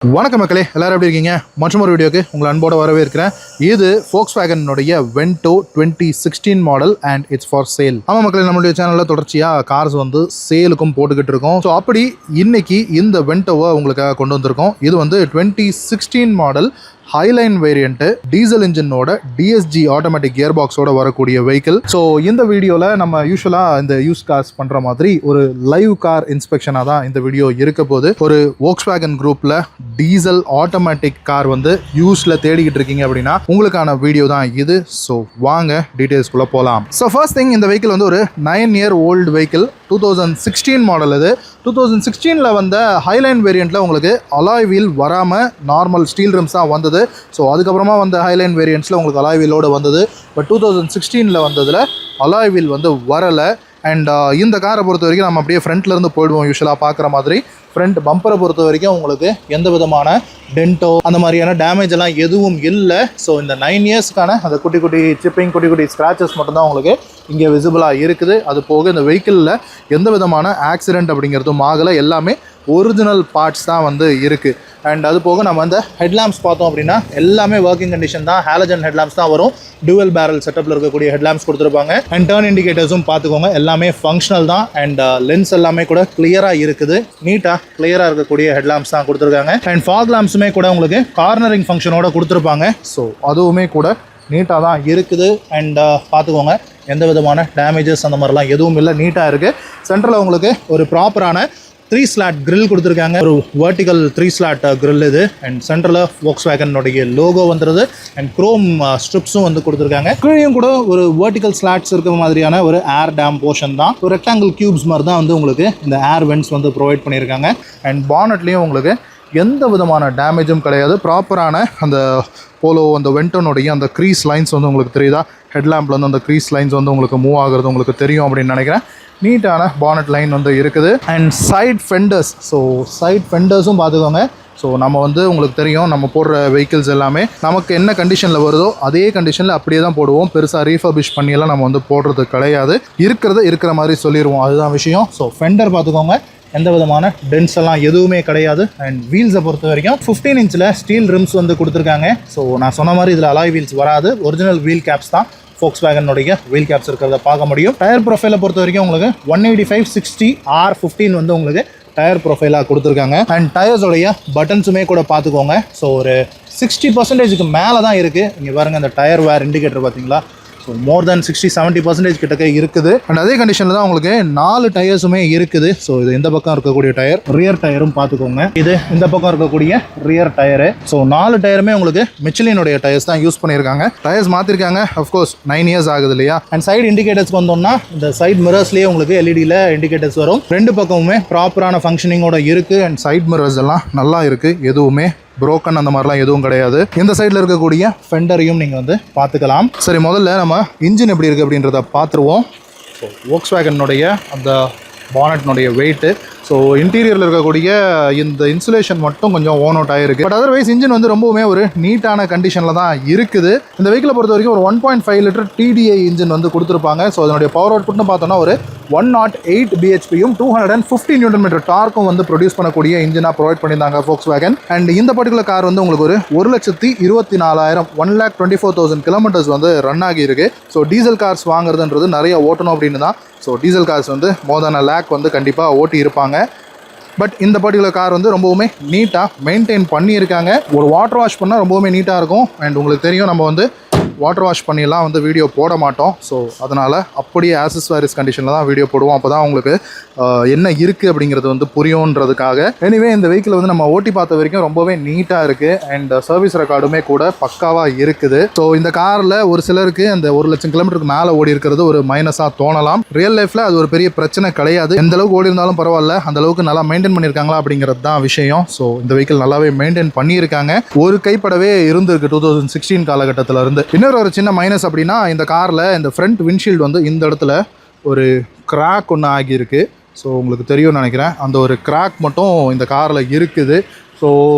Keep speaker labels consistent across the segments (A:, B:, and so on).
A: வணக்கம் மக்களே, எல்லாரும் எப்படி இருக்கீங்க? மற்றொரு வீடியோக்கு உங்களை அன்போடு வரவேற்கிறேன். இது Volkswagen Vento 2016 model and it's for sale. ஆமாம் மக்களே, நம்மளுடைய சேனலில் தொடர்ச்சியாக கார்ஸ் வந்து சேலுக்கும் போட்டுக்கிட்டு இருக்கோம். ஸோ அப்படி இன்னைக்கு இந்த வென்டோவை உங்களுக்காக கொண்டு வந்திருக்கோம். இது 2016 மாடல் ஹைலைன் வேரியன்ட் டீசல் இன்ஜினோட டிஎஸ்ஜி ஆட்டோமேட்டிக் கியர் பாக்ஸோட வரக்கூடிய வெஹிக்கிள். ஸோ இந்த வீடியோவில் நம்ம யூஸ்வலாக இந்த யூஸ் கார்ஸ் பண்ணுற மாதிரி ஒரு லைவ் கார் இன்ஸ்பெக்ஷனாக தான் இந்த வீடியோ இருக்க போது. ஒரு Volkswagen குரூப்பில் டீசல் ஆட்டோமேட்டிக் கார் யூஸ்ல தேடிக்கிட்டு இருக்கீங்க அப்படின்னா உங்களுக்கான வீடியோ தான் இது. ஸோ வாங்க டீடைல்ஸ்குள்ளே போகலாம். ஸோ ஃபர்ஸ்ட் திங், இந்த வெஹிக்கிள் ஒரு 9 year ஓல்டு வெஹிக்கிள். 2016 மாடல். இது 2016 வந்த ஹைலைன் வேரியண்ட்டில் உங்களுக்கு அலாய் வீல் வராமல் நார்மல் ஸ்டீல் ரிம்ஸ் தான் வந்தது. ஸோ அதுக்கப்புறமா வந்த ஹைலைன் வேரியண்ட்ஸில் உங்களுக்கு அலாய் வீலோடு வந்தது. பட் 2016 வந்ததில் அலாய் வீல் வரலை. அண்ட் இந்த காரை பொறுத்த வரைக்கும் நம்ம அப்படியே ஃப்ரண்ட்லேருந்து போயிடுவோம். யூஸ்வலாக பார்க்குற மாதிரி ஃப்ரண்ட் பம்பரை பொறுத்த வரைக்கும் உங்களுக்கு எந்த விதமான டென்ட்டோ அந்த மாதிரியான டேமேஜ் எல்லாம் எதுவும் இல்லை. ஸோ இந்த 9 yearsக்கான அந்த குட்டி குட்டி சிப்பிங், குட்டி குட்டி ஸ்க்ராச்சஸ் மட்டும்தான் உங்களுக்கு இங்கே விசிபிளாக இருக்குது. அது போக இந்த வெஹிக்கிளில் எந்த விதமான ஆக்சிடென்ட் அப்படிங்கிறதும் ஆகலை. எல்லாமே ஒரிஜினல் பார்ட்ஸ் தான் இருக்குது. அண்ட் அது போக நம்ம அந்த ஹெட்லாம்ப்ஸ் பார்த்தோம் அப்படின்னா எல்லாமே ஒர்க்கிங் கண்டிஷன் தான். ஹாலஜன் ஹெட்லாம்ப்ஸ் தான் வரும். டுவல் பேரல் செட்டப்பில் இருக்கக்கூடிய ஹெட்லாம்ப்ஸ் கொடுத்துருப்பாங்க. அண்ட் டர்ன் இண்டிகேட்டர்ஸும் பார்த்துக்கோங்க, எல்லாமே ஃபங்க்ஷனல் தான். அண்ட் லென்ஸ் எல்லாமே கூட கிளியராக இருக்குது. நீட்டாக கிளியராக இருக்கக்கூடிய ஹெட்லாம்ப்ஸ் தான் கொடுத்துருக்காங்க. அண்ட் ஃபாக் லாம்ப்ஸுமே கூட உங்களுக்கு கார்னரிங் ஃபங்க்ஷனோட கொடுத்துருப்பாங்க. ஸோ அதுவுமே கூட நீட்டாக தான் இருக்குது. அண்ட் பார்த்துக்கோங்க, எந்த விதமான டேமேஜஸ் அந்த மாதிரிலாம் எதுவும் இல்லை, நீட்டாக இருக்குது. சென்டரில் உங்களுக்கு ஒரு ப்ராப்பரான 3 ஸ்லாட் கிரில் கொடுத்துருக்காங்க. ஒரு வெர்டிக்கல் 3 ஸ்லாட் கிரில் இது. அண்ட் சென்டரில் Volkswagen லோகோ வந்துடுது. அண்ட் குரோம் ஸ்ட்ரிப்ஸும் கொடுத்துருக்காங்க. கீழேயும் கூட ஒரு வெர்டிக்கல் ஸ்லாட்ஸ் இருக்கிற மாதிரியான ஒரு ஏர் டேம் போர்ஷன் தான். ஒரு ரெக்டாங்கிள் கியூப்ஸ் மாதிரி தான் உங்களுக்கு இந்த ஏர் வென்ட்ஸ் ப்ரொவைட் பண்ணியிருக்காங்க. அண்ட் பானட்லேயும் உங்களுக்கு எந்த விதமான டேமேஜும் கிடையாது. ப்ராப்பரான அந்த போலோ அந்த வென்டோனுடைய அந்த க்ரீஸ் லைன்ஸ் உங்களுக்கு தெரியுதா? ஹெட்லாம்பில் அந்த க்ரீஸ் லைன்ஸ் உங்களுக்கு மூவ் ஆகுறது உங்களுக்கு தெரியும் அப்படின்னு நினைக்கிறேன். நீட்டான பானட் லைன் இருக்குது. And side fenders. So side ஃபெண்டர்ஸும் பார்த்துக்கோங்க. ஸோ நம்ம உங்களுக்கு தெரியும், நம்ம போடுற வெஹிக்கிள்ஸ் எல்லாமே நமக்கு என்ன கண்டிஷனில் வருதோ அதே கண்டிஷனில் அப்படியே தான் போடுவோம். பெருசாக ரீஃபர்பிஷ் பண்ணியெல்லாம் நம்ம போடுறது கிடையாது. இருக்கிற மாதிரி சொல்லிடுவோம், அதுதான் விஷயம். ஸோ ஃபெண்டர் பார்த்துக்கோங்க, எந்த விதமான டென்ஸ் எல்லாம் எதுவுமே கிடையாது. அண்ட் வீல்ஸை பொறுத்த வரைக்கும் 15 inch ஸ்டீல் ரிம்ஸ் கொடுத்துருக்காங்க. ஸோ நான் சொன்ன மாதிரி இதில் அலாய் வீல்ஸ் வராது. ஒரிஜினல் வீல் கேப்ஸ் தான் Volkswagen வீல் கேப்ஸ் இருக்கிறத பார்க்க முடியும். டயர் ப்ரொஃபைலை பொறுத்த வரைக்கும் உங்களுக்கு 185/60 R15 உங்களுக்கு டயர் ப்ரொஃபைலாக கொடுத்துருக்காங்க. அண்ட் டயர்ஸோடைய பட்டன்ஸுமே கூட பார்த்துக்கோங்க. ஸோ ஒரு 60% மேலே தான் இருக்குது. இங்கே பாருங்கள், அந்த டயர் வேர் இண்டிகேட்டர் பார்த்தீங்களா? ஸோ மோர் தென் 60-70% கிட்டக்க இருக்குது. அண்ட் அதே கண்டிஷனில் தான் உங்களுக்கு 4 டயர்ஸுமே இருக்குது. ஸோ இது இந்த பக்கம் இருக்கக்கூடிய டயர், ரியர் டயரும் பார்த்துக்கோங்க. இது இந்த பக்கம் இருக்கக்கூடிய ரியர் டயரு. ஸோ 4 டயருமே உங்களுக்கு மிச்சலினுடைய டயர்ஸ் தான் யூஸ் பண்ணியிருக்காங்க. டயர்ஸ் மாற்றிருக்காங்க. அஃப்கோர்ஸ் 9 years ஆகுது இல்லையா? அண்ட் சைடு இண்டிகேட்டர்ஸ் வந்தோம்னா இந்த சைட் மிரர்ஸ்லேயே உங்களுக்கு எல்இடியில் இண்டிகேட்டர்ஸ் வரும். 2 பக்கமுமே ப்ராப்பரான ஃபங்க்ஷனிங்கோட இருக்குது. அண்ட் சைட் மிரர்ஸ் எல்லாம் நல்லா இருக்குது, எதுவுமே புரோக்கன் அந்த மாதிரிலாம் எதுவும் கிடையாது. இந்த சைடில் இருக்கக்கூடிய ஃபெண்டரையும் நீங்கள் பார்த்துக்கலாம். சரி, முதல்ல நம்ம இன்ஜின் எப்படி இருக்குது அப்படின்றத பார்த்துருவோம். ஸோ Volkswagen அந்த பானட்னுடைய வெயிட்டு. ஸோ இன்டீரியரில் இருக்கக்கூடிய இந்த இன்சுலேஷன் மட்டும் கொஞ்சம் ஓன் அவுட் ஆகிருக்கு. பட் அதர்வைஸ் இன்ஜின் ரொம்ப ஒரு நீட்டான கண்டிஷனில் தான் இருக்குது. இந்த வெஹிக்கிளை பொறுத்த வரைக்கும் ஒரு 1.5 liter TDI இன்ஜின் கொடுத்துருப்பாங்க. ஸோ அதனுடைய பவர் அவுட்புட்னு பார்த்தோன்னா ஒரு 108 bhpயும் 250 Nm டார்க்கும் ப்ரொடியூஸ் பண்ணக்கூடிய இன்ஜினாக ப்ரொவைட் பண்ணியிருந்தாங்க Volkswagen. அண்ட் இந்த பர்டிகுலர் கார் உங்களுக்கு ஒரு 1,24,000 1,24,000 கிலோமீட்டர்ஸ் ரன் ஆகியிருக்கு. ஸோ டீசல் கார்ஸ் வாங்குறதுன்றது நிறைய ஓட்டணும் அப்படின்னு தான். ஸோ டீசல் கார்ஸ் மோர் தென் 1 lakh கண்டிப்பாக ஓட்டி இருப்பாங்க. பட் இந்த பர்டிகுலர் கார் ரொம்பவுமே நீட்டாக மெயின்டைன் பண்ணியிருக்காங்க. ஒரு வாட்டர் வாஷ் பண்ணால் ரொம்பவுமே நீட்டாக இருக்கும். அண்ட் உங்களுக்கு தெரியும், நம்ம வாட்டர் வாஷ் பண்ணியெல்லாம் வீடியோ போட மாட்டோம். ஸோ அதனால் அப்படியே ஆக்சஸரிஸ் கண்டிஷனில் தான் வீடியோ போடுவோம். அப்போ தான் உங்களுக்கு என்ன இருக்குது அப்படிங்கிறது புரியுன்றதுக்காக. எனிவே இந்த வெஹிக்கிள் நம்ம ஓட்டி பார்த்த வரைக்கும் ரொம்பவே நீட்டாக இருக்குது. அண்ட் சர்வீஸ் ரெக்கார்டுமே கூட பக்காவாக இருக்குது. ஸோ இந்த காரில் ஒரு சிலருக்கு அந்த 1,00,000 கிலோமீட்டருக்கு மேலே ஓடி இருக்கிறது ஒரு மைனஸாக தோணலாம். ரியல் லைஃப்பில் அது ஒரு பெரிய பிரச்சனை கிடையாது. எந்த அளவுக்கு ஓடி இருந்தாலும் பரவாயில்ல, அந்த அளவுக்கு நல்லா மெயின்டைன் பண்ணியிருக்காங்களா அப்படிங்கிறது தான் விஷயம். ஸோ இந்த வெஹிக்கிள் நல்லாவே மெயின்டைன் பண்ணியிருக்காங்க. ஒரு கைப்படவே இருந்திருக்கு 2016 காலகட்டத்தில் இருந்து. ஒரு சின்ன மைனஸ் அப்படின்னா, இந்த காரில் இந்த ஃப்ரண்ட் விண்ட்ஷீல்டு இந்த இடத்துல ஒரு கிராக் ஒன்று ஆகியிருக்கு. ஸோ உங்களுக்கு தெரியும்னு நினைக்கிறேன். அந்த ஒரு கிராக் மட்டும் இந்த காரில் இருக்குது. ஸோ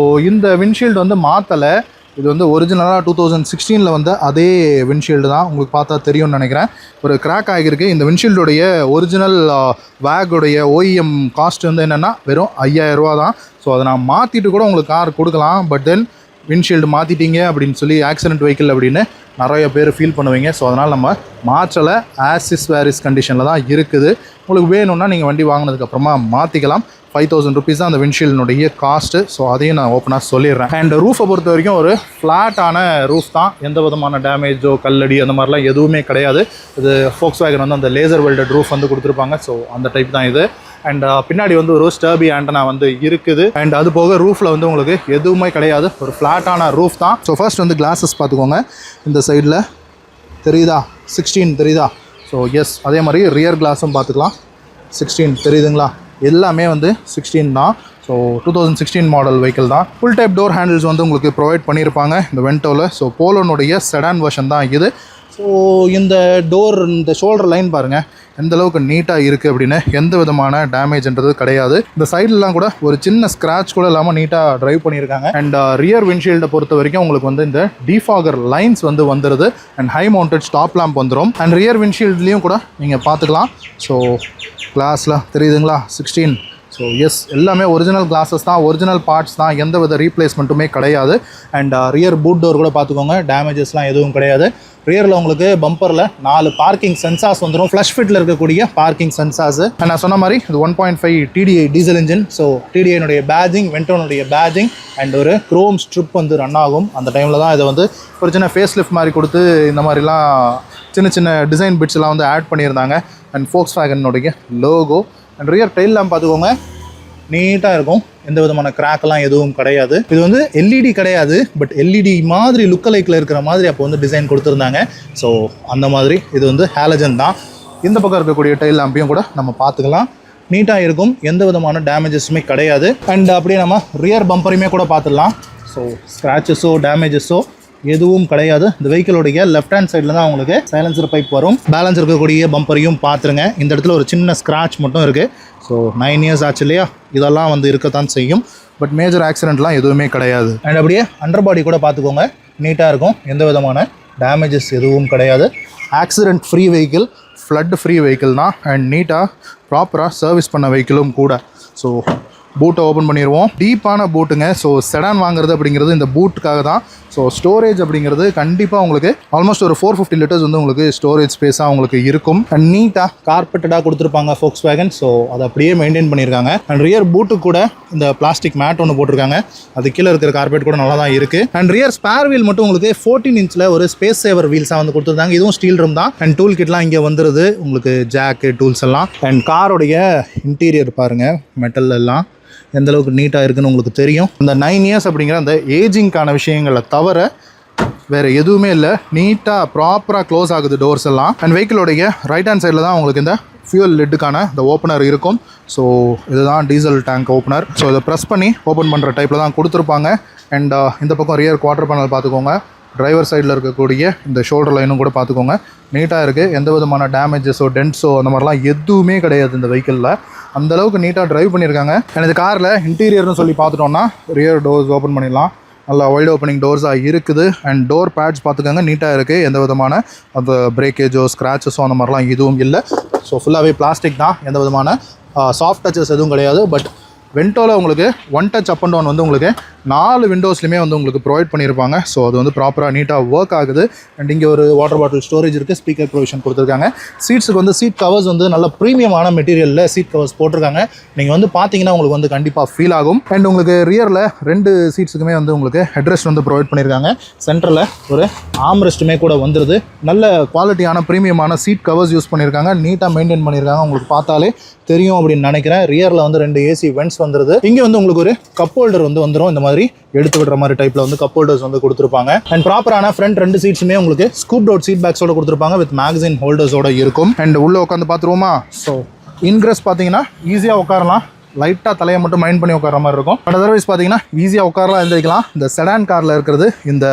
A: இந்த விண்ட்ஷீல்டு மாற்றலை. இது வந்து ஒரிஜினலாக 2016 வந்து அதே விண்ட்ஷீல்டு தான். உங்களுக்கு பார்த்தா தெரியும்னு நினைக்கிறேன். ஒரு கிராக் ஆகியிருக்கு. இந்த விண்ட்ஷீல்டுடைய ஒரிஜினல் வேகுடைய ஓஇஎம் காஸ்ட் வந்து என்னென்னா வெறும் 5000 ரூபா தான். ஸோ அதை நான் மாற்றிட்டு கூட உங்களுக்கு கார் கொடுக்கலாம். பட் தென் விண்ட்ஷீல்டு மாற்றிட்டீங்க அப்படின்னு சொல்லி ஆக்சிடென்ட் வெஹிக்கிள் அப்படின்னு நிறைய பேர் ஃபீல் பண்ணுவீங்க. ஸோ அதனால் நம்ம மாற்றலை. ஆஸ் வேரிஸ் கண்டிஷனில் தான் இருக்குது. உங்களுக்கு வேணும்னா நீங்கள் வண்டி வாங்கினதுக்கப்புறமா மாற்றிக்கலாம். 5000 ருபீஸ் தான் அந்த விண்ட்ஷீல்டுனுடைய காஸ்ட்டு. ஸோ அதையும் நான் ஓப்பனாக சொல்லிடுறேன். அண்ட் ரூஃபை பொறுத்த வரைக்கும் ஒரு ஃப்ளாட்டான ரூஃப் தான். எந்த விதமான டேமேஜோ கல்லடி அந்த மாதிரிலாம் எதுவுமே கிடையாது. இது ஃபோக்ஸ்வேகன் வந்து அந்த லேசர் வெல்டட் ரூஃப் வந்து கொடுத்துருப்பாங்க. ஸோ அந்த டைப் தான் இது. அண்ட் பின்னாடி வந்து ஒரு ஸ்டர்பி ஆண்டனா வந்து இருக்குது. அண்ட் அது போக ரூஃபில் வந்து உங்களுக்கு எதுவுமே கிடையாது. ஒரு ஃப்ளாட்டான ரூஃப் தான். ஸோ ஃபர்ஸ்ட் வந்து கிளாஸஸ் பார்த்துக்கோங்க. இந்த சைடில் தெரியுதா 16 தெரியுதா? ஸோ எஸ், அதே மாதிரி ரியர் கிளாஸும் பார்த்துக்கலாம். 16 தெரியுதுங்களா? எல்லாமே வந்து 16 தான். ஸோ 2016 மாடல் வெஹிக்கிள் தான். ஃபுல் டைப் டோர் ஹேண்டில்ஸ் வந்து உங்களுக்கு ப்ரொவைட் பண்ணியிருப்பாங்க இந்த வென்டோவில். ஸோ போலோனுடைய செடான் வெர்ஷன் தான் இது. ஸோ இந்த டோர், இந்த ஷோல்டர் லைன் பாருங்கள் எந்த அளவுக்கு நீட்டாக இருக்குது அப்படின்னு. எந்த விதமான டேமேஜ்ன்றது கிடையாது. இந்த சைட்லலாம் கூட ஒரு சின்ன ஸ்க்ராட்ச் கூட இல்லாமல் நீட்டாக ட்ரைவ் பண்ணியிருக்காங்க. அண்ட் ரியர் விண்ட்ஷீல்டை பொறுத்த வரைக்கும் உங்களுக்கு வந்து இந்த டிஃபாகர் லைன்ஸ் வந்து வந்துடுது. And high mounted stop lamp வந்துடும். அண்ட் ரியர் விண்ட்ஷீல்ட்லேயும் கூட நீங்கள் பார்த்துக்கலாம். ஸோ கிளாஸில் தெரியுதுங்களா 16. ஸோ எஸ், எல்லாமே ஒரிஜினல் கிளாஸஸ் தான், ஒரிஜினல் பார்ட்ஸ் தான். எந்த வித ரீப்ளேஸ்மெண்ட்டுமே கிடையாது. அண்ட் ரியர் பூட் டோர் கூட பார்த்துக்கோங்க, டேமேஜஸ்லாம் எதுவும் கிடையாது. ரியரில் உங்களுக்கு பம்பரில் 4 பார்க்கிங் சென்சார்ஸ் வந்துடும். ஃப்ளஷ் ஃபிட்டில் இருக்கக்கூடிய பார்க்கிங் சென்சார்ஸ். நான் சொன்ன மாதிரி இது 1.5 TDI டீசல் இன்ஜின். ஸோ TDIனுடைய பேஜிங், வென்டோனுடைய பேஜிங் அண்ட் ஒரு க்ரோம் ஸ்ட்ரிப் வந்து ரன் ஆகும். அந்த டைமில் தான் இதை வந்து ஒரு சின்ன ஃபேஸ் லிஃப்ட் மாதிரி கொடுத்து இந்த மாதிரிலாம் சின்ன சின்ன டிசைன் பிட்ஸ்லாம் வந்து ஆட் பண்ணியிருந்தாங்க. அண்ட் ஃபோக்ஸ்வேகனுடைய logo. And rear tail lamp பார்த்துக்கோங்க, நீட்டாக இருக்கும். எந்த விதமான கிராக்கெல்லாம் எதுவும் கிடையாது. இது வந்து எல்இடி கிடையாது, பட் எல்இடி மாதிரி லுக்கலைக்கில் இருக்கிற மாதிரி அப்போ வந்து டிசைன் கொடுத்துருந்தாங்க. ஸோ அந்த மாதிரி இது வந்து ஹாலஜன் தான். இந்த பக்கம் இருக்கக்கூடிய டெயில் லேம்பையும் கூட நம்ம பார்த்துக்கலாம். நீட்டாக இருக்கும், எந்த விதமான டேமேஜஸுமே கிடையாது. அண்ட் அப்படியே நம்ம ரியர் பம்பரையுமே கூட பார்த்துடலாம். ஸோ ஸ்க்ராச்சஸோ டேமேஜஸோ எதுவும் கிடையாது. இந்த வெஹிக்கிளோடைய லெஃப்ட் ஹேண்ட் சைடில் தான் உங்களுக்கு சைலன்சர் பைப் வரும். பேலன்ஸ் இருக்கக்கூடிய பம்பரையும் பார்த்துருங்க. இந்த இடத்துல ஒரு சின்ன ஸ்க்ராட்ச் மட்டும் இருக்குது. ஸோ 9 இயர்ஸ் ஆச்சு இல்லையா, இதெல்லாம் வந்து இருக்கத்தான் செய்யும். பட் மேஜர் ஆக்சிடென்ட்லாம் எதுவுமே கிடையாது. அண்ட் அப்படியே அண்டர் பாடி கூட பார்த்துக்கோங்க, நீட்டாக இருக்கும். எந்த விதமான டேமேஜஸ் எதுவும் கிடையாது. Accident free vehicle, flood free vehicle தான். அண்ட் நீட்டாக ப்ராப்பராக சர்வீஸ் பண்ண வெஹிக்கிளும் கூட. ஸோ பூட்டை ஓப்பன் பண்ணிடுவோம். டீப்பான பூட்டுங்க. ஸோ செடான் வாங்குறது அப்படிங்கிறது இந்த பூட்டுக்காக தான். ஸோ ஸ்டோரேஜ் அப்படிங்கிறது கண்டிப்பாக உங்களுக்கு ஆல்மோஸ்ட் ஒரு 450 லிட்டர்ஸ் வந்து உங்களுக்கு ஸ்டோரேஜ் ஸ்பேஸாக உங்களுக்கு இருக்கும். அண்ட் நீட்டாக கார்பெட்டடாக கொடுத்துருப்பாங்க ஃபோக்ஸ்வேகன். ஸோ அதை அப்படியே மெயின்டைன் பண்ணியிருக்காங்க. அண்ட் ரியர் பூட்டுக்கு கூட இந்த பிளாஸ்டிக் மேட் ஒன்று போட்டிருக்காங்க. அது கீழே இருக்கிற கார்பெட் கூட நல்லா தான் இருக்குது. அண்ட் ரியர் ஸ்பேர் வீல் மட்டும் உங்களுக்கு 14 இன்ச்சில் ஒரு ஸ்பேஸ் சேவர் வீல்ஸாக வந்து கொடுத்துருந்தாங்க. இதுவும் ஸ்டீல் ரம் தான். அண்ட் டூல் கிட்லாம் இங்கே வந்துடுது உங்களுக்கு, ஜாக்கு டூல்ஸ் எல்லாம். அண்ட் காரோடைய இன்டீரியர் பாருங்கள், மெட்டல் எல்லாம் எந்த அளவுக்கு நீட்டாக இருக்குன்னு உங்களுக்கு தெரியும். இந்த 9 இயர்ஸ் அப்படிங்கிற அந்த ஏஜிங்கான விஷயங்களை தவிர வேறு எதுவுமே இல்லை. நீட்டாக ப்ராப்பராக க்ளோஸ் ஆகுது டோர்ஸ் எல்லாம். அண்ட் வெஹிக்கிளோடைய ரைட் ஹேண்ட் சைடில் தான் உங்களுக்கு இந்த ஃபியூல் லிட்டுக்கான இந்த ஓப்பனர் இருக்கும். ஸோ இதுதான் டீசல் டேங்க் ஓப்பனர். ஸோ இதை ப்ரெஸ் பண்ணி ஓப்பன் பண்ணுற டைப்பில் தான் கொடுத்துருப்பாங்க. அண்ட் இந்த பக்கம் ரியர் குவார்டர் பேனல் பார்த்துக்கோங்க. டிரைவர் சைடில் இருக்கக்கூடிய இந்த ஷோல்டர் லைனும் கூட பார்த்துக்கோங்க, நீட்டாக இருக்குது. எந்த விதமான டேமேஜஸோ டென்ட்ஸோ அந்த மாதிரிலாம் எதுவுமே கிடையாது இந்த வெஹிக்கிளில். அந்தளவுக்கு நீட்டாக ட்ரைவ் பண்ணியிருக்காங்க. அண்ட் இந்த காரில் இன்டீரியர்னு சொல்லி பார்த்துட்டோம்னா ரியர் டோர்ஸ் ஓப்பன் பண்ணிடலாம். நல்லா வைட் ஓப்பனிங் டோர்ஸாக இருக்குது. அண்ட் டோர் பேட்ஸ் பார்த்துக்கோங்க, நீட்டாக இருக்குது. எந்த விதமான அந்த பிரேக்கேஜோ ஸ்க்ராச்சஸோ அந்த மாதிரிலாம் எதுவும் இல்லை. ஸோ ஃபுல்லாகவே பிளாஸ்டிக் தான். எந்த விதமான சாஃப்ட் டச்சஸ் எதுவும் கிடையாது. பட் வென்டோவில் உங்களுக்கு one touch up and down வந்து உங்களுக்கு 4 விண்டோஸ்லையுமே வந்து உங்களுக்கு ப்ரொவைட் பண்ணியிருப்பாங்க. ஸோ அது வந்து ப்ராப்பராக நீட்டாக ஒர்க் ஆகுது. அண்ட் இங்கே ஒரு வாட்டர் பாட்டில் ஸ்டோரேஜ் இருக்குது. ஸ்பீக்கர் ப்ரொவிஷன் கொடுத்துருக்காங்க. சீட்ஸுக்கு வந்து சீட் கவர்ஸ் வந்து நல்ல ப்ரீமியமான மெட்டீரியலில் சீட் கவர்ஸ் போட்டிருக்காங்க. நீங்கள் வந்து பார்த்தீங்கன்னா உங்களுக்கு வந்து கண்டிப்பாக ஃபீல் ஆகும். அண்ட் உங்களுக்கு ரியரில் 2 சீட்ஸுக்குமே வந்து உங்களுக்கு ஹெட்ரெஸ்ட் வந்து ப்ரொவைட் பண்ணியிருக்காங்க. சென்டரில் ஒரு ஆம்ரெஸ்ட்டுமே கூட வந்துடுது. நல்ல குவாலிட்டியான ப்ரீமியமான சீட் கவர்ஸ் யூஸ் பண்ணியிருக்காங்க. நீட்டாக மெயின்டைன் பண்ணியிருக்காங்க. உங்களுக்கு பார்த்தாலே தெரியும் அப்படின்னு நினைக்கிறேன். ரியரில் வந்து 2 ஏசி வென்ட்ஸ் வந்துடுது. இங்கே வந்து உங்களுக்கு ஒரு கப் ஹோல்டர் வந்து வந்துடும். இந்த மாதிரி எடுத்து விடுற மாதிரி டைப்பில் வந்து கப் ஹோல்டர்ஸ் வந்து கொடுத்துருப்பாங்க. அண்ட் ப்ராப்பரான ஃப்ரண்ட் 2 சீட்ஸுமே உங்களுக்கு ஸ்கூப் அவுட் சீட் பேக்ஸோட கொடுத்துருப்பாங்க வித் மேகசின் ஹோல்டர்ஸோட இருக்கும். அண்ட் உள்ளே உட்காந்து பார்த்துருவோமா. ஸோ இன்க்ரெஸ் பார்த்தீங்கன்னா ஈஸியாக உட்காரலாம். லைட்டாக தலையை மட்டும் மைண்ட் பண்ணி உட்கார மாதிரி இருக்கும். பட் அதர்வைஸ் பார்த்தீங்கன்னா ஈஸியாக உட்காரலாம், எழுந்திரிக்கலாம். இந்த செடான் காரில் இருக்கிறது இந்த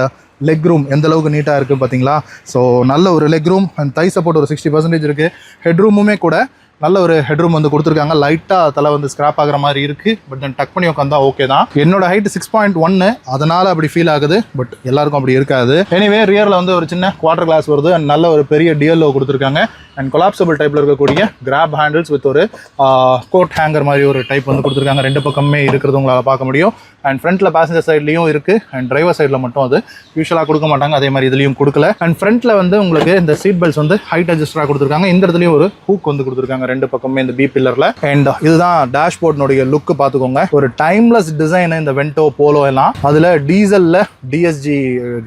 A: லெக் ரூம் எந்த அளவுக்கு நீட்டாக இருக்குது பார்த்தீங்களா. ஸோ நல்ல ஒரு leg room. And Thai support ஒரு 60% இருக்குது. ஹெட் ரூமுமே கூட நல்ல ஒரு ஹெட்ரூம் வந்து கொடுத்துருக்காங்க. லைட்டாக தலை வந்து ஸ்கிராப் ஆகிற மாதிரி இருக்குது. பட் தென் டக் பண்ணி உட்காந்தா ஓகே தான். என்னோட ஹைட் 6.1, அதனால் அப்படி ஃபீல் ஆகுது. பட் எல்லாருக்கும் அப்படி இருக்காது. எனிவே ரியரில் வந்து ஒரு சின்ன குவார்டர் கிளாஸ் வருது அண்ட் நல்ல ஒரு பெரிய டிஎல்ஓ கொடுத்துருக்காங்க. அண்ட் கொலாப்சபிள் டைப்பில் இருக்கக்கூடிய கிராப் ஹேண்டில்ஸ் வித் ஒரு கோட் ஹேங்கர் மாதிரி ஒரு டைப் வந்து கொடுத்துருக்காங்க. ரெண்டு பக்கமே இருக்கிறது உங்களால் பார்க்க முடியும். அண்ட் ஃப்ரண்ட்டில் பேசஞ்சர் சைட்லையும் இருக்குது அண்ட் டிரைவர் சைடில் மட்டும் அது யூஸ்வலாக கொடுக்க மாட்டாங்க. அதே மாதிரி இதுலேயும் கொடுக்கல. அண்ட் ஃப்ரண்ட்டில் வந்து உங்களுக்கு இந்த சீட் பெல்ட்ஸ் வந்து ஹைட் அட்ஜஸ்டராக கொடுத்துருக்காங்க. இந்த இடத்துலையும் ஒரு ஹூக் வந்து கொடுத்துருக்காங்க ரெண்டு பக்கமே இந்த பி பில்லரில். அண்ட் இதுதான் டேஷ்போர்ட்னுடைய லுக்கு பார்த்துக்கோங்க. ஒரு டைம்லெஸ் டிசைன் இந்த வென்டோ போலோ எல்லாம். அதில் டீசலில் டிஎஸ்ஜி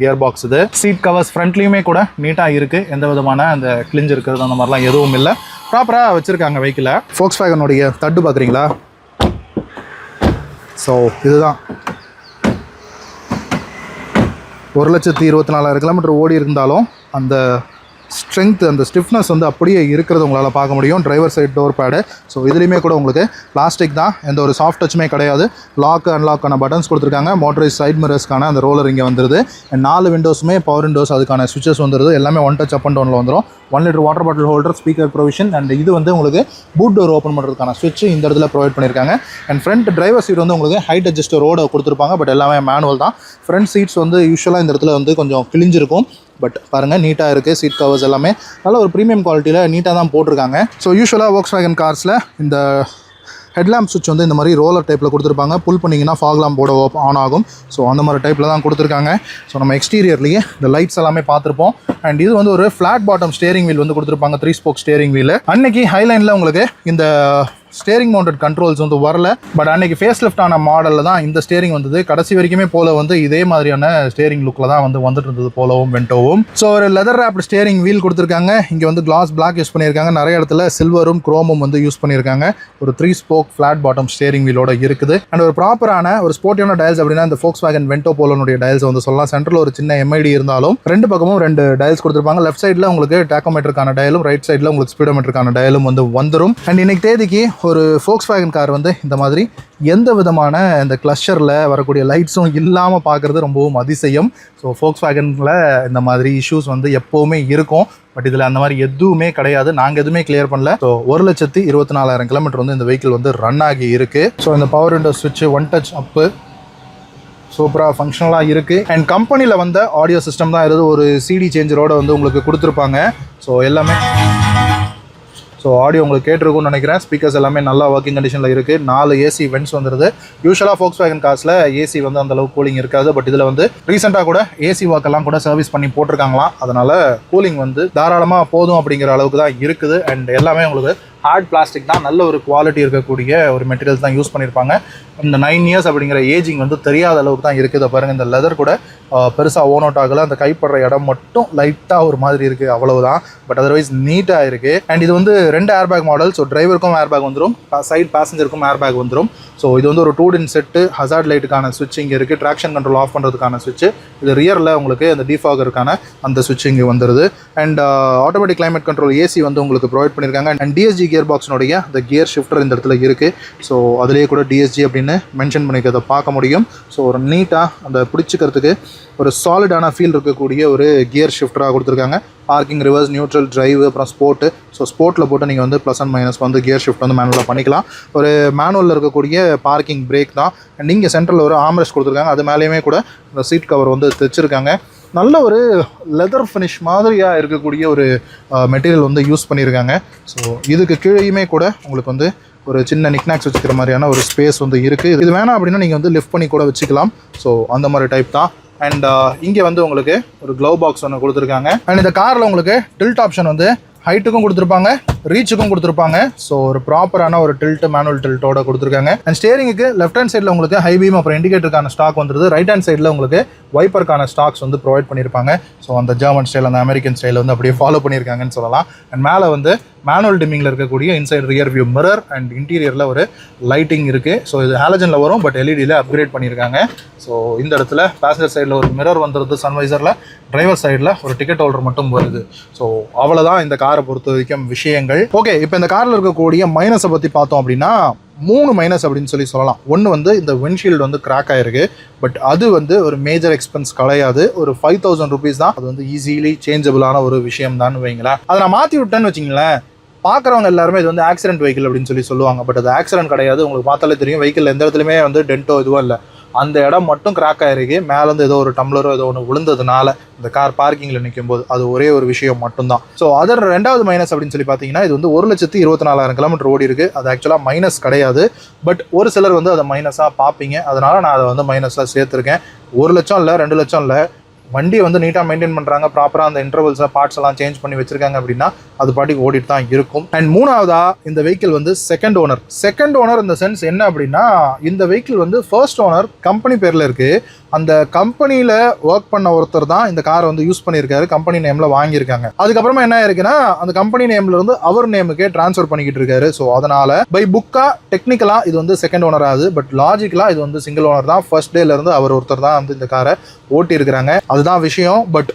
A: கியர் பாக்ஸ். இது சீட் கவர்ஸ் ஃப்ரண்ட்லேயுமே கூட நீட்டாக இருக்குது. எந்த விதமான அந்த கிளிஞ்ச் இருக்கிறது அந்த மாதிரிலாம் எதுவும் இல்லை. ப்ராப்பராக வச்சுருக்காங்க வெஹிக்கிளை. ஃபோக்ஸ்வேகனுடைய தட்டு பார்க்குறீங்களா? ஸோ இதுதான் 1,24,000 கிலோமீட்டர் ஓடி இருந்தாலும் அந்த ஸ்ட்ரென்த், அந்த ஸ்டிஃப்னஸ் வந்து அப்படியே இருக்கிறது உங்களால் பார்க்க முடியும். Driver side door pad. So இதுலேயுமே கூட உங்களுக்கு பிளாஸ்டிக் தான், எந்த ஒரு சாஃப்ட் டச்சுமே கிடையாது. லாக் அன்லாக்கான பட்டன்ஸ் கொடுத்துருக்காங்க. மோட்டரைஸ் சைட் மிரர்ஸ்க்கான அந்த ரோலர் இங்கே வந்துருது. 4 விண்டோஸுமே பவர் விண்டோஸ், அதுக்கான சுவிச்சஸ் வந்துருது. எல்லாமே ஒன் டச் அப் அண்ட் டவுனில் வந்துடும். 1 litre water bottle holder, speaker provision. And இது வந்து உங்களுக்கு பூட் டோர் ஓப்பன் பண்ணுறதுக்கான சுவிட்ச் இந்த இடத்துல ப்ரொவைட் பண்ணியிருக்காங்க. அண்ட் ஃப்ரண்ட் டிரைவர் சீட் வந்து உங்களுக்கு ஹைட் அட்ஜஸ்டரோட கொடுத்துருப்பாங்க. பட் எல்லாமே மேனுவல் தான். ஃப்ரண்ட் சீட்ஸ் வந்து யூஸ்வலாக இந்த இடத்துல வந்து கொஞ்சம் கிழிஞ்சிருக்கும். பட் பாருங்கள், நீட்டாக இருக்குது. சீட் கவர்ஸ் எல்லாமே நல்ல ஒரு ப்ரீமியம் குவாலிட்டியில் நீட்டாக தான் போட்டிருக்காங்க. ஸோ யூஸ்வலாக Volkswagen கார்ஸில் இந்த ஹெட்லாம்ப் சுவிட்ச் வந்து இந்த மாதிரி ரோலர் டைப்பில் கொடுத்துருப்பாங்க. புல் பண்ணிங்கன்னா ஃபாக் லாம்போட ஆன் ஆகும். ஸோ அந்த மாதிரி டைப்பில் தான் கொடுத்துருக்காங்க. ஸோ நம்ம எக்ஸ்டீரியர்லேயே இந்த லைட்ஸ் எல்லாமே பார்த்துருப்போம். அண்ட் இது வந்து ஒரு ஃப்ளாட் பாட்டம் ஸ்டேரிங் வீல் வந்து கொடுத்துருப்பாங்க. 3 ஸ்போக் ஸ்டேரிங் வீல். அன்னைக்கு ஹைலைனில் உங்களுக்கு இந்த ஸ்டேரிங் மவுண்டட் கண்ட்ரோல்ஸ் வந்து வரல. பட் அன்னைக்கு ஃபேஸ் லிஃப்ட் ஆன மாடலில் தான் இந்த ஸ்டேரிங் வந்தது. கடைசி வரைக்குமே போல வந்து இதே மாதிரியான ஸ்டேரிங் லுக்கில் தான் வந்துட்டு இருந்தது போலவும் வென்டோவும். ஸோ ஒரு லெதர் ராப்ட் ஸ்டேரிங் வீல் கொடுத்துருக்காங்க. இங்கே வந்து கிளாஸ் பிளாக் யூஸ் பண்ணியிருக்காங்க. நிறைய இடத்துல சில்வரும் குரோமும் வந்து யூஸ் பண்ணியிருக்காங்க. ஒரு 3 ஸ்போக் ஃப்ளாட் பாட்டம் ஸ்டேரிங் வீலோட இருக்குது. அண்ட் ஒரு ப்ராப்பரான ஒரு ஸ்போர்ட்டியான டயல்ஸ் அப்படின்னா இந்த Volkswagen வென்டோ போலோனுடைய டயல்ஸ் வந்து சொல்லலாம். சென்டரில் ஒரு சின்ன எம்ஐடி இருந்தாலும் ரெண்டு பக்கமும் 2 டயல்ஸ் கொடுத்துருப்பாங்க. லெஃப்ட் சைடில் உங்களுக்கு டேக்கோமீட்டருக்கான டயலும், ரைட் சைடில் உங்களுக்கு ஸ்பீடோமீட்டருக்கான டயலும் வந்து வந்துடும். அண்ட் இன்னைக்கு தேதிக்கு ஒரு Volkswagen கார் வந்து இந்த மாதிரி எந்த விதமான இந்த கிளஸ்டரில் வரக்கூடிய லைட்ஸும் இல்லாமல் பார்க்குறது ரொம்பவும் அதிசயம். ஸோ Volkswagenல இந்த மாதிரி இஷ்யூஸ் வந்து எப்போவுமே இருக்கும். பட் இதில் அந்த மாதிரி எதுவுமே கிடையாது. நாங்கள் எதுவுமே கிளியர் பண்ணல. ஸோ 1,24,000 கிலோமீட்டர் வந்து இந்த வெஹிக்கிள் வந்து ரன் ஆகி இருக்குது. ஸோ இந்த பவர் விண்டோ ஸ்விட்ச், ஒன் டச் அப்பு சூப்பராக ஃபங்க்ஷனலாக இருக்குது. அண்ட் கம்பெனியில் வந்த ஆடியோ சிஸ்டம் தான் இது. ஒரு சிடி சேஞ்சரோட வந்து உங்களுக்கு கொடுத்துருப்பாங்க. ஸோ எல்லாமே ஆடியோ உங்களுக்கு கேட்டிருக்கும்னு நினைக்கிறேன். ஸ்பீக்கர்ஸ் எல்லாமே நல்லா ஒர்க்கிங் கண்டிஷனில் இருக்குது. 4 ஏசி வென்ட்ஸ் வந்துடுது. யூஸ்வலாக Volkswagen கார்ஸில் ஏசி வந்து அந்தளவுக்கு கூலிங் இருக்காது. பட் இதில் வந்து ரீசெண்டாக கூட ஏசி ஒர்க்கெல்லாம் கூட சர்வீஸ் பண்ணி போட்டிருக்காங்களாம். அதனால் கூலிங் வந்து தாராளமாக போதும் அப்படிங்கிற அளவுக்கு தான் இருக்குது. அண்ட் எல்லாமே உங்களுக்கு ஹார்ட் பிளாஸ்டிக் தான். நல்ல ஒரு குவாலிட்டி இருக்கக்கூடிய ஒரு மெட்டீரியல்ஸ் தான் யூஸ் பண்ணியிருப்பாங்க. இந்த 9 இயர்ஸ் அப்படிங்கிற ஏஜிங் வந்து தெரியாத அளவுக்கு தான் இருக்குது. பாருங்கள், இந்த லெதர் கூட பெருசாக ஓன் அவுட் ஆகலை. அந்த கைப்படுற இடம் மட்டும் லைட்டாக ஒரு மாதிரி இருக்குது, அவ்வளவுதான். பட் அதர்வைஸ் நீட்டாக இருக்குது. அண்ட் இது வந்து 2 ஏர்பேக் மாடல். ஸோ டிரைவருக்கும் ஏர்பேக் வந்துடும், சைட் பேசஞ்சருக்கும் ஏர்பேக் வந்துடும். ஸோ இது வந்து ஒரு 2-in செட்டு. ஹசார்ட் லைட்டுக்கான சுவிட்ச் இங்கே இருக்குது. ட்ராக்ஷன் கண்ட்ரோல் ஆஃப் பண்ணுறதுக்கான சுவிட்ச். இது ரியரில் உங்களுக்கு அந்த டிஃபாகருக்கான அந்த சுவிட்ச் இங்கே வந்துடுது. And automatic climate control AC வந்து உங்களுக்கு ப்ரொவைட் பண்ணியிருக்காங்க. அண்ட் டிஎஸ்ஜி கியர் பாக்ஸினுடைய அந்த கியர் ஷிஃப்டர் இந்த இடத்துல இருக்குது. ஸோ அதிலேயே கூட டிஎஸ்ஜி அப்படின்னு மென்ஷன் பண்ணிக்கிறத பார்க்க முடியும். ஸோ ஒரு நீட்டாக அந்த பிடிச்சிக்கிறதுக்கு ஒரு சாலிடான ஃபீல் இருக்கக்கூடிய ஒரு கியர் ஷிஃப்டராக கொடுத்துருக்காங்க. பார்க்கிங், ரிவர்ஸ், நியூட்ரல், டிரைவ், அப்புறம் ஸ்போர்ட்டு. ஸோ ஸ்போர்ட்டில் போட்டு நீங்கள் வந்து ப்ளஸ் அண்ட் மைனஸ் வந்து கியர் ஷிஃப்ட் வந்து மேனுவலாக பண்ணிக்கலாம். ஒரு மேனுவலில் இருக்கக்கூடிய பார்க்கிங் பிரேக் தான். அண்ட் இங்கே சென்டரில் ஒரு ஆம்ரெஸ்ட் கொடுத்துருக்காங்க. அது மேலேயுமே கூட இந்த சீட் கவர் வந்து தைச்சிருக்காங்க. நல்ல ஒரு லெதர் ஃபினிஷ் மாதிரியாக இருக்கக்கூடிய ஒரு மெட்டீரியல் வந்து யூஸ் பண்ணியிருக்காங்க. ஸோ இதுக்கு கீழேயுமே கூட உங்களுக்கு வந்து ஒரு சின்ன நிக்நாக்ஸ் வச்சுக்கிற மாதிரியான ஒரு ஸ்பேஸ் வந்து இருக்குது. இது வேணாம் அப்படின்னா நீங்கள் வந்து லிஃப்ட் பண்ணி கூட வச்சுக்கலாம். ஸோ அந்த மாதிரி டைப் தான். அண்ட் இங்கே வந்து உங்களுக்கு ஒரு க்ளவ் பாக்ஸ் ஒன்று கொடுத்துருக்காங்க. அண்ட் இந்த காரில் உங்களுக்கு டில்ட் ஆப்ஷன் வந்து ஹைட்டுக்கும் கொடுத்துருப்பாங்க, ரீச்சுக்கும் கொடுத்துருப்பாங்க. ஸோ ஒரு ப்ராப்பரான ஒரு டில்ட், மேனுவல் டில்ட்டோட கொடுத்துருக்காங்க. அண்ட் ஸ்டேரிங்குக்கு லெஃப்ட் ஹேண்ட் சைடில் உங்களுக்கு ஹை பீம் அப்புறம் இண்டிகேட்டருக்கான ஸ்டாக் வந்துருது. ரைட் ஹேண்ட் சைடில் உங்களுக்கு வைப்பருக்கான ஸ்டாக்ஸ் வந்து ப்ரொவைட் பண்ணியிருப்பாங்க. ஸோ அந்த ஜெர்மன் ஸ்டைல், அந்த அமெரிக்கன் ஸ்டைல் வந்து அப்படியே ஃபாலோ பண்ணியிருக்காங்கன்னு சொல்லலாம். அண்ட் மேலே வந்து மேனுவல் டிம்மிங்கில் இருக்கக்கூடிய inside rear view mirror and இன்டீரியரில் ஒரு லைட்டிங் இருக்குது. ஸோ இது ஹாலஜனில் வரும், பட் எல்இடியில் அப்கிரேட் பண்ணியிருக்காங்க. ஸோ இந்த இடத்துல பேசஞ்சர் சைடில் ஒரு மிரர் வந்துடுது சன்வைசரில். டிரைவர் சைடில் ஒரு டிக்கெட் ஹோல்டர் மட்டும் வருது. ஸோ அவ்வளோதான் இந்த காரை பொறுத்த வரைக்கும் விஷயங்கள். ஓகே, இப்போ இந்த காரில் இருக்கக்கூடிய மைனஸை பற்றி பார்த்தோம் அப்படின்னா 3 மைனஸ் அப்படின்னு சொல்லலாம். ஒன்று வந்து இந்த விண்ட்ஷீல்டு வந்து கிராக் ஆகிருக்கு. பட் அது வந்து ஒரு மேஜர் எக்ஸ்பென்ஸ் கிடையாது. ஒரு 5,000 rupees தான். அது வந்து ஈஸிலி சேஞ்சபிளான ஒரு விஷயம் தான் வைங்களேன். அதை நான் மாற்றி விட்டேன்னு வச்சிங்களேன், பார்க்குறவங்க எல்லாருமே இது வந்து ஆக்சிடென்ட் வெஹிக்கிள் அப்படின்னு சொல்லுவாங்க. பட் அது ஆக்சிடென்ட் கிடையாது. உங்களுக்கு பார்த்தாலே தெரியும், வெஹிக்கிள் எந்த இடத்துலையுமே வந்து டென்ட்டோ இதுவும் இல்லை. அந்த இடம் மட்டும் கிராக் ஆகிருக்கு. மேலேருந்து ஏதோ ஒரு டம்ளரோ ஏதோ ஒன்று விழுந்ததுனால இந்த கார் பார்க்கிங்கில் நிற்கும் போது அது ஒரே ஒரு விஷயம் மட்டும்தான். ஸோ அதர் ரெண்டாவது மைனஸ் அப்படின்னு சொல்லி பார்த்தீங்கன்னா, இது வந்து 1,24,000 கிலோமீட்டர் ஓடி இருக்குது. அது ஆக்சுவலாக மைனஸ் கிடையாது. பட் ஒரு சிலர் வந்து அதை மைனஸாக பார்ப்பீங்க. அதனால் நான் அதை வந்து மைனஸாக சேர்த்துருக்கேன். 1 லட்சம் இல்லை, 2 லட்சம் இல்லை. வண்டி வந்து நீட்டாக மெயின்டைன் பண்ணுறாங்க, ப்ராப்பராக அந்த இன்டர்வல்ஸை பார்ட்ஸ் எல்லாம் சேஞ்ச் பண்ணி வச்சிருக்காங்க அப்படின்னா அது பாட்டுக்கு ஓடிட்டு தான் இருக்கும். அண்ட் மூணாவதா இந்த வெஹிக்கிள் வந்து செகண்ட் ஓனர் இந்த சென்ஸ் என்ன அப்படின்னா, இந்த வெஹிக்கிள் வந்து ஃபர்ஸ்ட் ஓனர் கம்பெனி பேரில் இருக்குது. அந்த கம்பெனியில் ஒர்க் பண்ண ஒருத்தர் தான் இந்த காரை வந்து யூஸ் பண்ணியிருக்காரு, கம்பெனி நேமில் வாங்கியிருக்காங்க. அதுக்கப்புறமா என்ன இருக்குன்னா, அந்த கம்பெனி நேம்ல இருந்து அவர் நேமுக்கே டிரான்ஸ்ஃபர் பண்ணிக்கிட்டு இருக்காரு. ஸோ அதனால பை புக்கா டெக்னிக்கலாக இது வந்து செகண்ட் ஓனர் ஆகுது. பட் லாஜிக்கலாக இது வந்து சிங்கிள் ஓனர் தான். ஃபர்ஸ்ட் டேல இருந்து அவர் ஒருத்தர் தான் வந்து இந்த காரை ஓட்டி இருக்கிறாங்க. அதுதான் விஷயம். பட்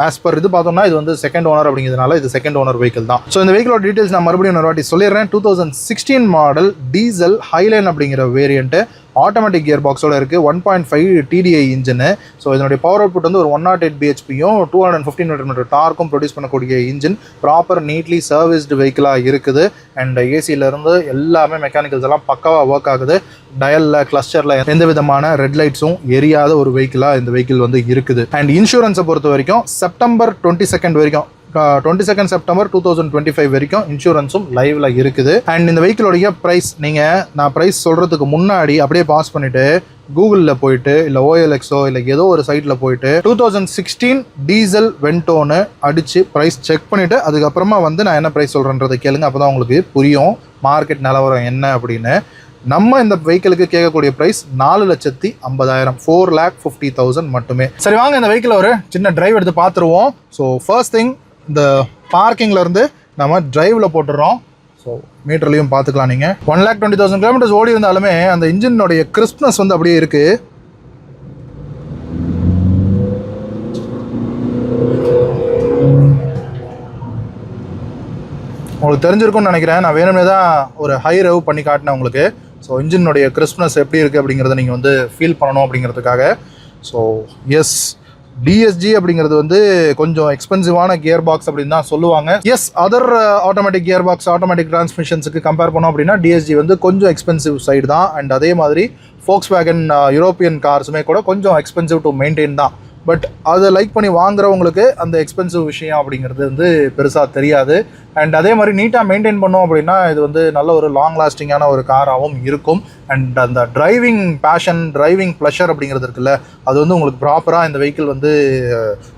A: ஆஸ் பர் இது பார்த்தோம்னா இது வந்து செகண்ட் ஓனர் அப்படிங்கிறதுனால இது செகண்ட் ஓனர் வெஹிக்கிள் தான். ஸோ இந்த வெஹிக்கிளோட டீடைல்ஸ் நான் மறுபடியும் ஒரு வாட்டி சொல்லிடுறேன். 2016 மாடல் டீசல் ஹைலைன் அப்படிங்கிற வேரியன்ட்டு, ஆட்டோமேட்டிக் கியர் பாக்ஸோட இருக்குது. 1.5 TDI இன்ஜினு. ஸோ இதனுடைய பவர் அவுட்புட் வந்து ஒரு 108 bhpயும் 215 Nm டார்க்கும் ப்ரொடியூஸ் பண்ணக்கூடிய இன்ஜின். ப்ராப்பர் நீட்லி சர்வீஸ்டு வெஹிக்கிளாக இருக்குது. அண்ட் ஏசியிலேருந்து எல்லாமே மெக்கானிக்கல்ஸ் எல்லாம் பக்காவாக ஒர்க் ஆகுது. டயலில் கிளஸ்டரில் எந்த விதமான ரெட் லைட்ஸும் எரியாத ஒரு வெஹிக்கிளாக இந்த வெஹிக்கிள் வந்து இருக்குது. அண்ட் இன்சூரன்ஸை பொறுத்த வரைக்கும் செப்டம்பர் 22 வரைக்கும் 22 செப்டம்பர் 2025 வரைக்கும் இன்சூரன்ஸும் லைவ்ல இருக்குது. அண்ட் இந்த வெஹிக்கிளோடைய ப்ரைஸ் நான் ப்ரைஸ் சொல்றதுக்கு முன்னாடி அப்படியே பாஸ் பண்ணிட்டு கூகுளில் போயிட்டு இல்லை OLXோ இல்லை ஏதோ ஒரு சைட்டில் போயிட்டு 2016 டீசல் வென்டோன்னு அடித்து ப்ரைஸ் செக் பண்ணிவிட்டு அதுக்கப்புறமா வந்து நான் என்ன ப்ரைஸ் சொல்கிறேன்றதை கேளுங்க. அப்போ தான் உங்களுக்கு புரியும் மார்க்கெட் நிலவரம் என்ன அப்படின்னு. நம்ம இந்த வெஹிக்கிளுக்கு கேட்கக்கூடிய ப்ரைஸ் 4,50,000, 4,50,000 மட்டுமே. சரி வாங்க இந்த வெஹிக்கிள் ஒரு சின்ன டிரைவ் எடுத்து பார்த்துருவோம். ஸோ ஃபர்ஸ்ட் திங், இந்த பார்க்கிங்லேருந்து நம்ம டிரைவில் போட்டுடுறோம். ஸோ மீட்டர்லையும் பார்த்துக்கலாம். நீங்கள் 1,20,000 கிலோமீட்டர்ஸ் ஓடி இருந்தாலுமே அந்த இன்ஜினுடைய கிறிஸ்ப்னஸ் வந்து அப்படியே இருக்குது. உங்களுக்கு தெரிஞ்சிருக்கும்னு நினைக்கிறேன். நான் வேணும்னே தான் ஒரு ஹை ரெவ் பண்ணி காட்டினேன் உங்களுக்கு. ஸோ இன்ஜினுடைய கிறிஸ்ப்னஸ் எப்படி இருக்குது அப்படிங்கிறத நீங்கள் வந்து ஃபீல் பண்ணணும் அப்படிங்கிறதுக்காக. ஸோ எஸ், டிஎஸ்ஜி அப்படிங்கிறது வந்து கொஞ்சம் எக்ஸ்பென்சிவான கியர் பாக்ஸ் அப்படின்னு தான் சொல்லுவாங்க. Yes, other automatic gear box, automatic டிரான்ஸ்மிஷன்ஸுக்கு கம்பேர் பண்ணோம் அப்படின்னா டிஎஸ்ஜி வந்து கொஞ்சம் எக்ஸ்பென்சிவ் சைடு தான். அண்ட் அதே மாதிரி ஃபோக்ஸ்வேகன் யூரோப்பியன் கார்ஸுமே கூட கொஞ்சம் எக்ஸ்பென்சிவ் டு மெயின்டைன் தான். பட் அதை லைக் பண்ணி வாங்குறவங்களுக்கு அந்த எக்ஸ்பென்சிவ் விஷயம் அப்படிங்கிறது வந்து பெருசாக தெரியாது. அண்ட் அதே மாதிரி நீட்டாக மெயின்டைன் பண்ணோம் அப்படின்னா இது வந்து நல்ல ஒரு லாங் லாஸ்டிங்கான ஒரு காராகவும் இருக்கும். அண்ட் அந்த டிரைவிங் பேஷன், டிரைவிங் ப்ளஷர் அப்படிங்கிறது இருக்குல்ல, அது வந்து உங்களுக்கு ப்ராப்பராக இந்த வெஹிக்கிள் வந்து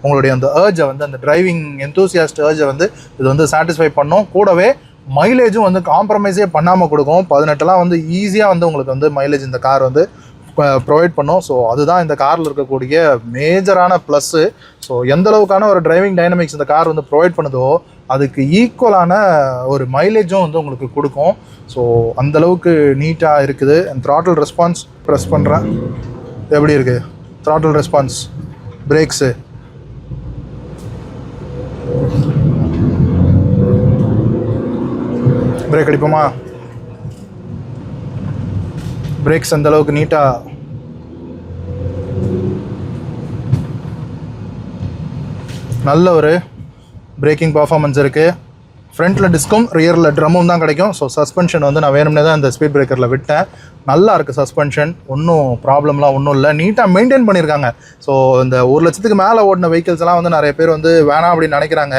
A: உங்களுடைய அந்த ஏர்ஜை வந்து, அந்த டிரைவிங் எந்தூசியாஸ்ட் ஏர்ஜை வந்து இது வந்து சாட்டிஸ்ஃபை பண்ணும். கூடவே மைலேஜும் வந்து காம்ப்ரமைஸே பண்ணாமல் கொடுக்கும். 18 வந்து ஈஸியாக வந்து உங்களுக்கு வந்து மைலேஜ் இந்த கார் வந்து ப்ரொவைட் பண்ணோம். ஸோ அதுதான் இந்த காரில் இருக்கக்கூடிய மேஜரான ப்ளஸ்ஸு. ஸோ எந்த அளவுக்கான ஒரு டிரைவிங் டைனமிக்ஸ் இந்த கார் வந்து ப்ரொவைட் பண்ணுதோ அதுக்கு ஈக்குவலான ஒரு மைலேஜும் வந்து உங்களுக்கு கொடுக்கும். ஸோ அந்தளவுக்கு நீட்டாக இருக்குது. அண்ட் த்ராட்டில் ரெஸ்பான்ஸ் ப்ரெஸ் பண்ணுறேன், எப்படி இருக்குது த்ராட்டில் ரெஸ்பான்ஸ், பிரேக்ஸு, பிரேக் அடிப்போமா, பிரேக்ஸ் அந்த அளவுக்கு நீட்டாக நல்ல ஒரு பிரேக்கிங் பர்ஃபார்மன்ஸ் இருக்குது. ஃப்ரண்ட்டில் டிஸ்க்கும் ரியரில் ட்ரம்மும் தான் கிடைக்கும். ஸோ சஸ்பென்ஷன் வந்து நான் வேணும்னே தான் இந்த ஸ்பீட் பிரேக்கரில் விட்டேன். நல்லா இருக்குது சஸ்பென்ஷன், ஒன்றும் ப்ராப்ளம்லாம் ஒன்றும் இல்லை, நீட்டாக மெயின்டைன் பண்ணியிருக்காங்க. ஸோ இந்த 1 லட்சத்துக்கு மேலே ஓடின வெஹிக்கிள்ஸ் எல்லாம் வந்து நிறைய பேர் வந்து வேணாம் அப்படின்னு நினைக்கிறாங்க.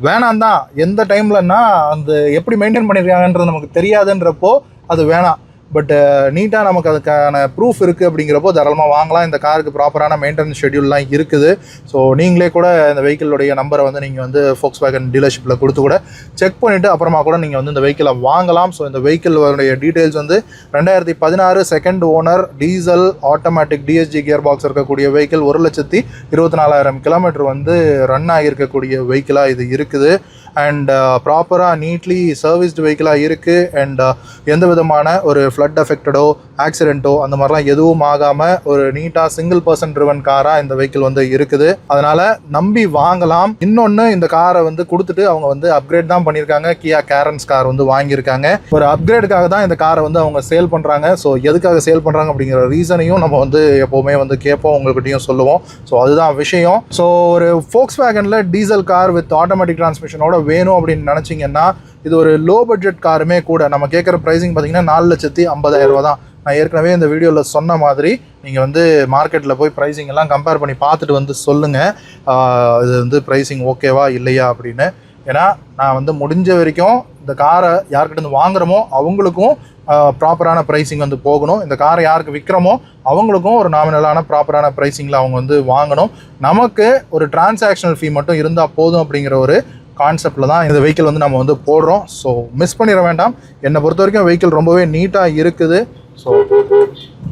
A: வேணாம் தான், எந்த டைம்லன்னா அந்த எப்படி மெயின்டைன் பண்ணியிருக்காங்கன்றது நமக்கு தெரியாதுன்றப்போ அது வேணாம். பட் நீட்டாக நமக்கு அதுக்கான ப்ரூஃப் இருக்குது அப்படிங்கிறப்போ தாராளமாக வாங்கலாம். இந்த காருக்கு ப்ராப்பரான மெயின்டெனன்ஸ் ஷெட்யூல்லாம் இருக்குது. ஸோ நீங்களே கூட இந்த வெஹிக்கிளுடைய நம்பரை வந்து நீங்கள் வந்து ஃபோக்ஸ்வேகன் டீலர்ஷிப்பில் கொடுத்து கூட செக் பண்ணிவிட்டு அப்புறமா கூட நீங்கள் வந்து இந்த வெஹிக்கிளை வாங்கலாம். ஸோ இந்த வெஹிக்கிளுடைய டீட்டெயில்ஸ் வந்து 2016 second owner diesel automatic TSG gear box இருக்கக்கூடிய வெஹிக்கிள், 1,24,000 கிலோமீட்டர் வந்து ரன் ஆகியிருக்கக்கூடிய வெஹிக்கிளாக இது இருக்குது. அண்ட் ப்ராப்பராக நீட்லி சர்வீஸ்டு வெஹிக்கிளாக இருக்குது. அண்ட் எந்த விதமான ஒரு ஃப்ளட் எஃபெக்டடோ ஆக்சிடென்ட்டோ அந்த மாதிரிலாம் எதுவும் ஆகாமல் ஒரு நீட்டாக சிங்கிள் பர்சன் ட்ரிவன் காராக இந்த வெஹிக்கிள் வந்து இருக்குது. அதனால் நம்பி வாங்கலாம். இன்னொன்று, இந்த காரை வந்து கொடுத்துட்டு அவங்க வந்து அப்கிரேட் தான் பண்ணியிருக்காங்க. கியா கேரன்ஸ் கார் வந்து வாங்கியிருக்காங்க. ஒரு அப்கிரேடுக்காக தான் இந்த காரை வந்து அவங்க சேல் பண்ணுறாங்க. ஸோ எதுக்காக சேல் பண்ணுறாங்க அப்படிங்கிற ரீசனையும் நம்ம வந்து எப்போவுமே வந்து கேட்போம், உங்கள்கிட்டையும் சொல்லுவோம். ஸோ அதுதான் விஷயம். ஸோ ஒரு ஃபோக்ஸ்வேகனில் டீசல் கார் வித் ஆட்டோமேட்டிக் டிரான்ஸ்மிஷனோட வேணும் அப்படின்னு நினச்சிங்கன்னா இது ஒரு லோ பட்ஜெட் காருமே கூட. நம்ம கேட்குற ப்ரைஸிங் பார்த்தீங்கன்னா 4,50,000 ரூபா தான். நான் ஏற்கனவே இந்த வீடியோவில் சொன்ன மாதிரி நீங்கள் வந்து மார்க்கெட்டில் போய் ப்ரைஸிங் எல்லாம் கம்பேர் பண்ணி பார்த்துட்டு வந்து சொல்லுங்கள், இது வந்து ப்ரைஸிங் ஓகேவா இல்லையா அப்படின்னு. ஏன்னா நான் வந்து முடிஞ்ச வரைக்கும் இந்த காரை யார்கிட்ட வாங்குகிறோமோ அவங்களுக்கும் ப்ராப்பரான ப்ரைஸிங் வந்து போகணும். இந்த காரை யாருக்கு விற்கிறோமோ அவங்களுக்கும் ஒரு நாமினலான ப்ராப்பரான ப்ரைஸிங்கில் அவங்க வந்து வாங்கணும். நமக்கு ஒரு டிரான்சாக்ஷனல் ஃபீ மட்டும் இருந்தால் போதும் அப்படிங்கிற ஒரு கான்செப்டில் தான் இந்த வெஹிக்கிள் வந்து நம்ம வந்து போடுறோம். ஸோ மிஸ் பண்ணிட வேண்டாம். என்னை பொறுத்த வரைக்கும் வெஹிக்கிள் ரொம்பவே நீட்டாக இருக்குது. ஸோ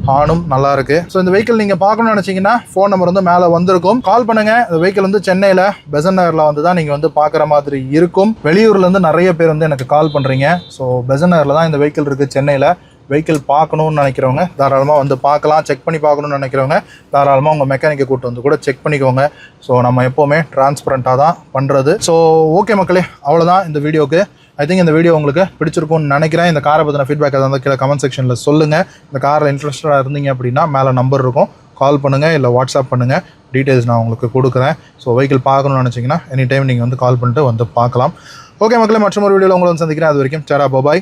A: ஹார்னும் நல்லா இருக்கு. ஸோ இந்த வெஹிக்கிள் நீங்கள் பார்க்கணும்னு நினச்சிங்கன்னா ஃபோன் நம்பர் வந்து மேலே வந்திருக்கும், கால் பண்ணுங்கள். இந்த வெஹிக்கிள் வந்து சென்னையில் பெசன்ட் நகரில் வந்து தான் நீங்கள் வந்து பார்க்குற மாதிரி இருக்கும். வெளியூர்லேருந்து நிறைய பேர் வந்து எனக்கு கால் பண்ணுறீங்க. ஸோ பெசன்ட் நகரில் தான் இந்த வெஹிக்கிள் இருக்குது. சென்னையில் வெஹிக்கிள் பார்க்கணுன்னு நினைக்கிறவங்க தாராளமாக வந்து பார்க்கலாம். செக் பண்ணி பார்க்கணுன்னு நினைக்கிறவங்க தாராளமாக உங்கள் மெக்கானிக்கை கூப்பிட்டு வந்து கூட செக் பண்ணிக்கோங்க. ஸோ நம்ம எப்போவுமே டிரான்ஸ்பரண்ட்டாக தான் பண்ணுறது. ஸோ ஓகே மக்களே, அவ்வளோதான் இந்த வீடியோக்கு. ஐ திங்க் இந்த வீடியோ உங்களுக்கு பிடிச்சிருக்கும்னு நினைக்கிறேன். இந்த காரை பற்றின ஃபீட்பேக் அதை வந்து கீழே கமெண்ட் செக்ஷனில் சொல்லுங்கள். இந்த காரில் இன்ட்ரெஸ்டடாக இருந்தீங்க அப்படின்னா மேலே நம்பர் இருக்கும், கால் பண்ணுங்கள், இல்லை வாட்ஸ்அப் பண்ணுங்கள், டீட்டெயில்ஸ் நான் உங்களுக்கு கொடுக்குறேன். ஸோ வெஹிக்கிள் பார்க்கணும்னு நினச்சிங்கன்னா எனி டைம் நீங்கள் வந்து கால் பண்ணிட்டு வந்து பார்க்கலாம். ஓகே மக்களே, மற்றொரு வீடியோவில் உங்களை வந்து சந்திக்கிறேன். அது வரைக்கும் சேரா பாய்.